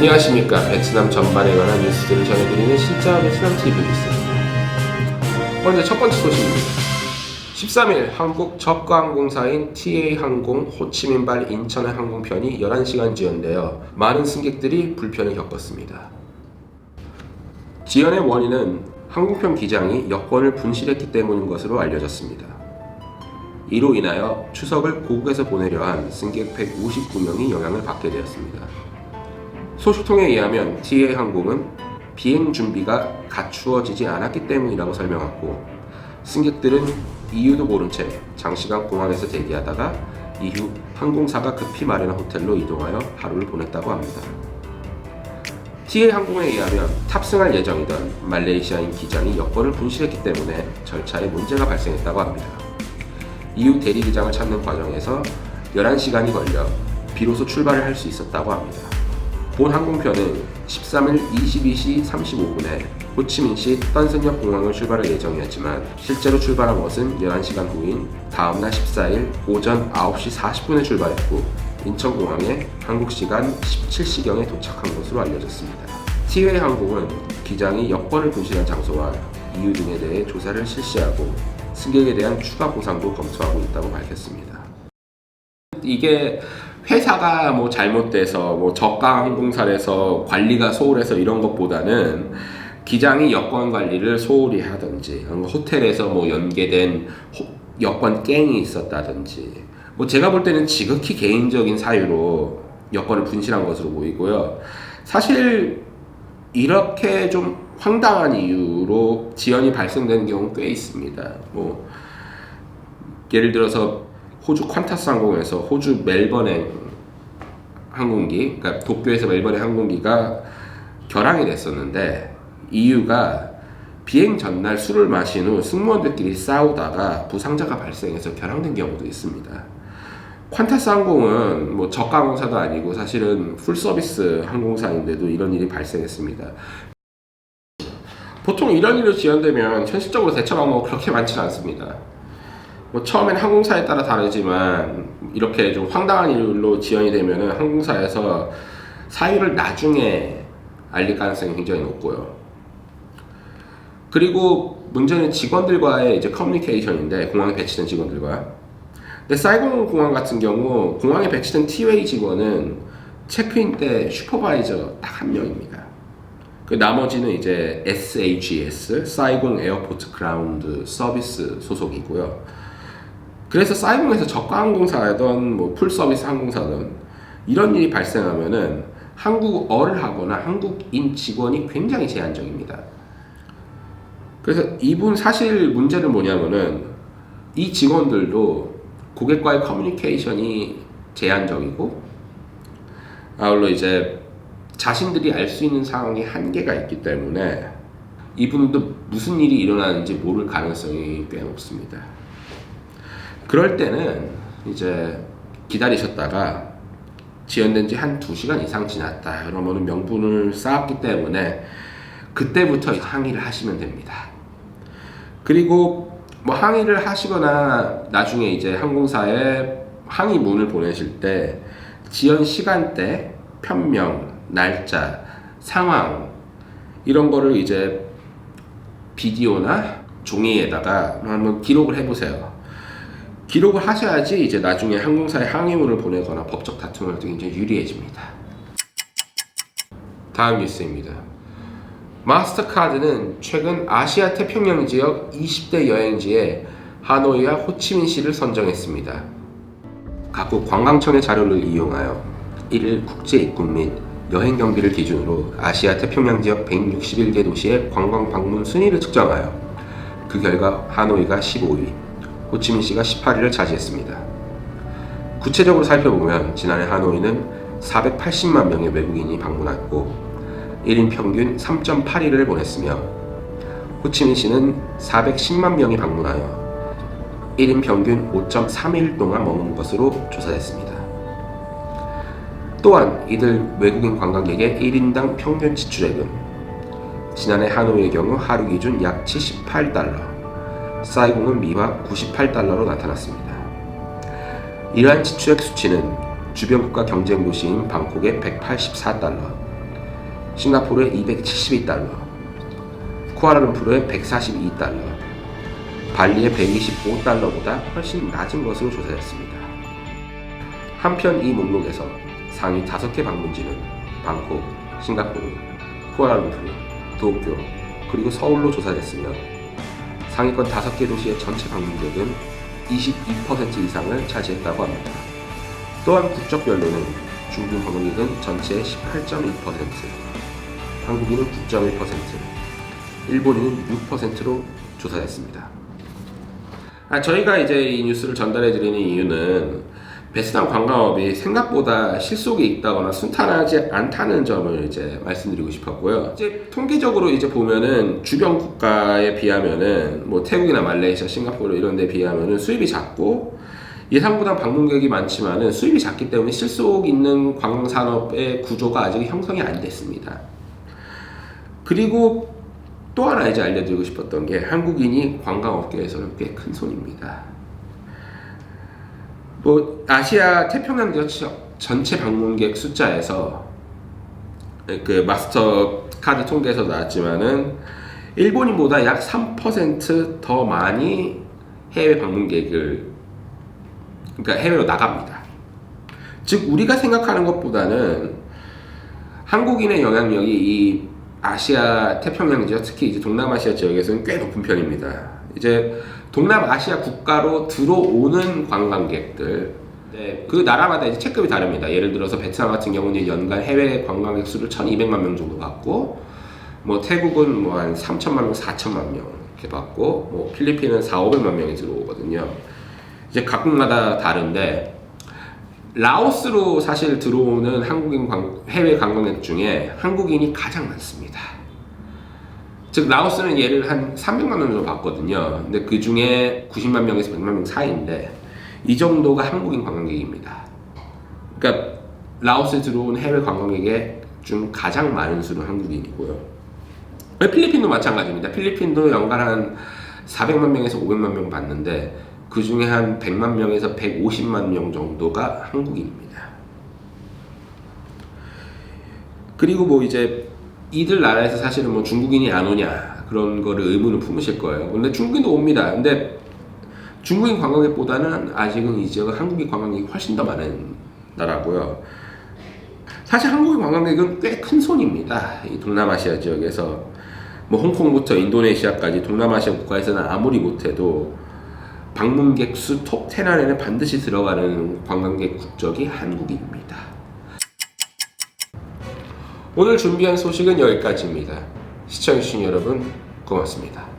안녕하십니까. 베트남 전반에 관한 뉴스들을 전해드리는 진짜 베트남 TV 뉴스입니다. 먼저 첫 번째 소식입니다. 13일 한국 저가항공사인 TA항공 호치민발 인천의 항공편이 11시간 지연되어 많은 승객들이 불편을 겪었습니다. 지연의 원인은 항공편 기장이 여권을 분실했기 때문인 것으로 알려졌습니다. 이로 인하여 추석을 고국에서 보내려 한 승객 159명이 영향을 받게 되었습니다. 소식통에 의하면 TA항공은 비행 준비가 갖추어지지 않았기 때문이라고 설명했고, 승객들은 이유도 모른 채 장시간 공항에서 대기하다가 이후 항공사가 급히 마련한 호텔로 이동하여 하루를 보냈다고 합니다. TA항공에 의하면 탑승할 예정이던 말레이시아인 기장이 여권을 분실했기 때문에 절차에 문제가 발생했다고 합니다. 이후 대리기장을 찾는 과정에서 11시간이 걸려 비로소 출발을 할 수 있었다고 합니다. 본 항공편은 13일 22시 35분에 호치민시 딴선역 공항을 출발할 예정이었지만 실제로 출발한 것은 11시간 후인 다음날 14일 오전 9시 40분에 출발했고 인천공항에 한국시간 17시경에 도착한 것으로 알려졌습니다. TA항공은 기장이 여권을 분실한 장소와 이유 등에 대해 조사를 실시하고 승객에 대한 추가 보상도 검토하고 있다고 밝혔습니다. 이게 회사가 잘못돼서 저가 항공사에서 관리가 소홀해서 이런 것보다는 기장이 여권 관리를 소홀히 하든지 호텔에서 연계된 여권 갱이 있었다든지 제가 볼 때는 지극히 개인적인 사유로 여권을 분실한 것으로 보이고요. 사실 이렇게 좀 황당한 이유로 지연이 발생되는 경우는 꽤 있습니다. 예를 들어서 호주 퀀타스 항공에서 호주 멜번행 항공기, 그러니까 도쿄에서 멜번행 항공기가 결항이 됐었는데 이유가 비행 전날 술을 마신 후 승무원들끼리 싸우다가 부상자가 발생해서 결항된 경우도 있습니다. 퀀타스 항공은 저가 항공사도 아니고 사실은 풀서비스 항공사인데도 이런 일이 발생했습니다. 보통 이런 일로 지연되면 현실적으로 대처 방법은 그렇게 많지는 않습니다. 처음엔 항공사에 따라 다르지만 이렇게 좀 황당한 일로 지연이 되면 항공사에서 사유를 나중에 알릴 가능성이 굉장히 높고요. 그리고 문제는 직원들과의 커뮤니케이션인데, 공항에 배치된 직원들과. 근데 사이공 공항 같은 경우 공항에 배치된 TWA 직원은 체크인 때 슈퍼바이저 딱 한 명입니다. 그 나머지는 SAGS, 사이공 에어포트 그라운드 서비스 소속이고요. 그래서 사이공에서 저가 항공사든 풀서비스 항공사든 이런 일이 발생하면은 한국어를 하거나 한국인 직원이 굉장히 제한적입니다. 그래서 이분 사실 문제는 뭐냐면은 이 직원들도 고객과의 커뮤니케이션이 제한적이고, 아울러 자신들이 알 수 있는 상황이 한계가 있기 때문에 이분도 무슨 일이 일어나는지 모를 가능성이 꽤 높습니다. 그럴 때는 기다리셨다가 지연된 지 한 2시간 이상 지났다 그러면 명분을 쌓았기 때문에 그때부터 항의를 하시면 됩니다. 그리고 항의를 하시거나 나중에 항공사에 항의문을 보내실 때 지연 시간대, 편명, 날짜, 상황 이런 거를 비디오나 종이에다가 한번 기록을 해보세요. 기록을 하셔야지 나중에 항공사에 항의문을 보내거나 법적 다툼을 할 때 굉장히 유리해집니다. 다음 뉴스입니다. 마스터카드는 최근 아시아 태평양 지역 20대 여행지에 하노이와 호치민시를 선정했습니다. 각국 관광청의 자료를 이용하여 1일 국제 입국 및 여행 경비를 기준으로 아시아 태평양 지역 161개 도시의 관광 방문 순위를 측정하여 그 결과 하노이가 15위, 호치민시가 18위를 차지했습니다. 구체적으로 살펴보면 지난해 하노이는 480만 명의 외국인이 방문했고 1인 평균 3.8일을 보냈으며 호치민시는 410만 명이 방문하여 1인 평균 5.3일 동안 머문 것으로 조사됐습니다. 또한 이들 외국인 관광객의 1인당 평균 지출액은 지난해 하노이의 경우 하루 기준 약 78달러, 사이공은 미화 98달러로 나타났습니다. 이러한 지출액 수치는 주변 국가 경쟁 도시인 방콕의 184달러, 싱가포르에 272달러, 쿠알라룸푸르에 142달러, 발리에 125달러보다 훨씬 낮은 것으로 조사됐습니다. 한편 이 목록에서 상위 5개 방문지는 방콕, 싱가포르, 쿠알라룸푸르, 도쿄, 그리고 서울로 조사됐으며 상위권 5개 도시의 전체 방문객은 22% 이상을 차지했다고 합니다. 또한 국적별로는 중국 방문객은 전체의 18.2%, 한국인은 9.1%, 일본인은 6%로 조사됐습니다. 저희가 이제 이 뉴스를 전달해 드리는 이유는 베트남 관광업이 생각보다 실속이 있다거나 순탄하지 않다는 점을 이제 말씀드리고 싶었고요. 이제 통계적으로 이제 보면은 주변 국가에 비하면은 뭐 태국이나 말레이시아, 싱가포르 이런 데 비하면은 수입이 작고 예상보다 방문객이 많지만은 수입이 작기 때문에 실속 있는 관광산업의 구조가 아직 형성이 안 됐습니다. 그리고 또 하나 이제 알려드리고 싶었던 게 한국인이 관광업계에서는 꽤 큰 손입니다. 뭐 아시아 태평양 지역 전체 방문객 숫자에서 그 마스터카드 통계에서 나왔지만은 일본인보다 약 3% 더 많이 해외 방문객을 그러니까 해외로 나갑니다. 즉 우리가 생각하는 것보다는 한국인의 영향력이 이 아시아 태평양 지역 특히 이제 동남아시아 지역에서는 꽤 높은 편입니다. 이제 동남아시아 국가로 들어오는 관광객들, 그 나라마다 이제 체급이 다릅니다. 예를 들어서 베트남 같은 경우는 연간 해외 관광객 수를 1,200만 명 정도 받고, 뭐 태국은 뭐 한 3천만 명, 4천만 명 이렇게 받고, 뭐 필리핀은 4,500만 명이 들어오거든요. 이제 각국마다 다른데 라오스로 사실 들어오는 한국인 해외 관광객 중에 한국인이 가장 많습니다. 즉 라오스는 얘를 한 300만 명 정도 봤거든요. 근데 그 중에 90만 명에서 100만 명 사이인데 이 정도가 한국인 관광객입니다. 그러니까 라오스에 들어온 해외 관광객의 중 가장 많은 수는 한국인이고요. 필리핀도 마찬가지입니다. 필리핀도 연간 한 400만 명에서 500만 명 봤는데 그 중에 한 100만 명에서 150만 명 정도가 한국인입니다. 그리고 뭐 이제 이들 나라에서 사실은 뭐 중국인이 안 오냐 그런 거를 의문을 품으실 거예요. 근데 중국인도 옵니다. 근데 중국인 관광객보다는 아직은 이 지역은 한국인 관광객이 훨씬 더 많은 나라고요. 사실 한국인 관광객은 꽤 큰 손입니다. 이 동남아시아 지역에서 뭐 홍콩부터 인도네시아까지 동남아시아 국가에서는 아무리 못해도 방문객 수 톱 10 안에는 반드시 들어가는 관광객 국적이 한국인입니다. 오늘 준비한 소식은 여기까지입니다. 시청해주신 여러분 고맙습니다.